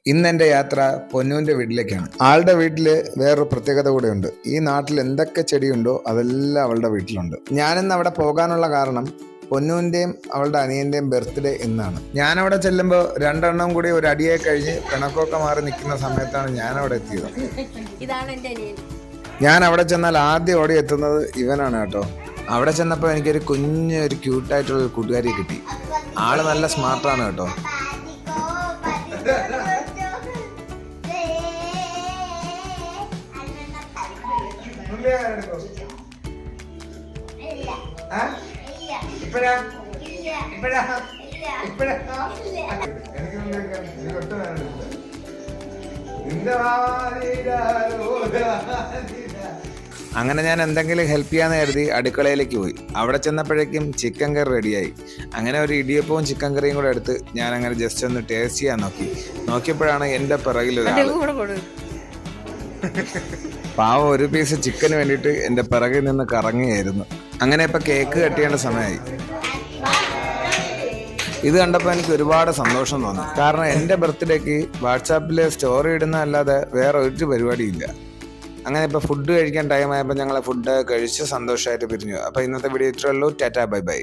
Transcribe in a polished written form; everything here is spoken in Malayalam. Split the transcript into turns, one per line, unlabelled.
ഇന്ന് എൻ്റെ യാത്ര പൊന്നുവിൻ്റെ വീട്ടിലേക്കാണ്. ആളുടെ വീട്ടിൽ വേറൊരു പ്രത്യേകത കൂടെയുണ്ട്. ഈ നാട്ടിൽ എന്തൊക്കെ ചെടിയുണ്ടോ അതെല്ലാം അവളുടെ വീട്ടിലുണ്ട്. ഞാനിന്ന് അവിടെ പോകാനുള്ള കാരണം പൊന്നുവിൻ്റെയും അവളുടെ അനിയൻ്റെയും ബർത്ത്ഡേ ഇന്നാണ്. ഞാനവിടെ ചെല്ലുമ്പോൾ രണ്ടെണ്ണം കൂടി ഒരു അടിയായി കഴിഞ്ഞ് പിണക്കമൊക്കെ മാറി നിൽക്കുന്ന സമയത്താണ് ഞാനവിടെ എത്തിയത്.
ഇതാണ് എൻ്റെ അനിയൻ.
ഞാൻ അവിടെ ചെന്നാൽ ആദ്യം ഓടി എത്തുന്നത് ഇവനാണ് കേട്ടോ. അവിടെ ചെന്നപ്പോൾ എനിക്കൊരു ഒരു ക്യൂട്ടായിട്ടുള്ളൊരു കൂട്ടുകാരിയെ കിട്ടി. ആള് നല്ല സ്മാർട്ടാണ് കേട്ടോ. അങ്ങനെ ഞാൻ എന്തെങ്കിലും ഹെൽപ്പ് ചെയ്യാന്ന് കരുതി അടുക്കളയിലേക്ക് പോയി. അവിടെ ചെന്നപ്പോഴേക്കും ചിക്കൻ കറി റെഡിയായി. അങ്ങനെ ഒരു ഇടിയപ്പവും ചിക്കൻ കറിയും കൂടെ എടുത്ത് ഞാൻ അങ്ങനെ ജസ്റ്റ് ഒന്ന് ടേസ്റ്റ് ചെയ്യാൻ നോക്കിയപ്പോഴാണ് എൻ്റെ പിറകിലൊരാൾ. പാവം ഒരു പീസ് ചിക്കന് വേണ്ടിയിട്ട് എൻ്റെ പിറകിൽ നിന്ന് കറങ്ങുകയായിരുന്നു. അങ്ങനെ ഇപ്പം കേക്ക് കട്ട് ചെയ്യേണ്ട സമയമായി. ഇത് കണ്ടപ്പോൾ എനിക്ക് ഒരുപാട് സന്തോഷം തോന്നി. കാരണം എൻ്റെ ബർത്ത്ഡേക്ക് വാട്സാപ്പിൽ സ്റ്റോറി ഇടുന്ന അല്ലാതെ വേറെ ഒരു പരിപാടിയില്ല. അങ്ങനെ ഇപ്പോൾ ഫുഡ് കഴിക്കാൻ ടൈം ആയപ്പോൾ ഞങ്ങൾ ഫുഡ് കഴിച്ച് സന്തോഷമായിട്ട് പിരിഞ്ഞു. അപ്പോൾ ഇന്നത്തെ വീഡിയോ ഇത്രയേ ഉള്ളൂ. Tata bye bye.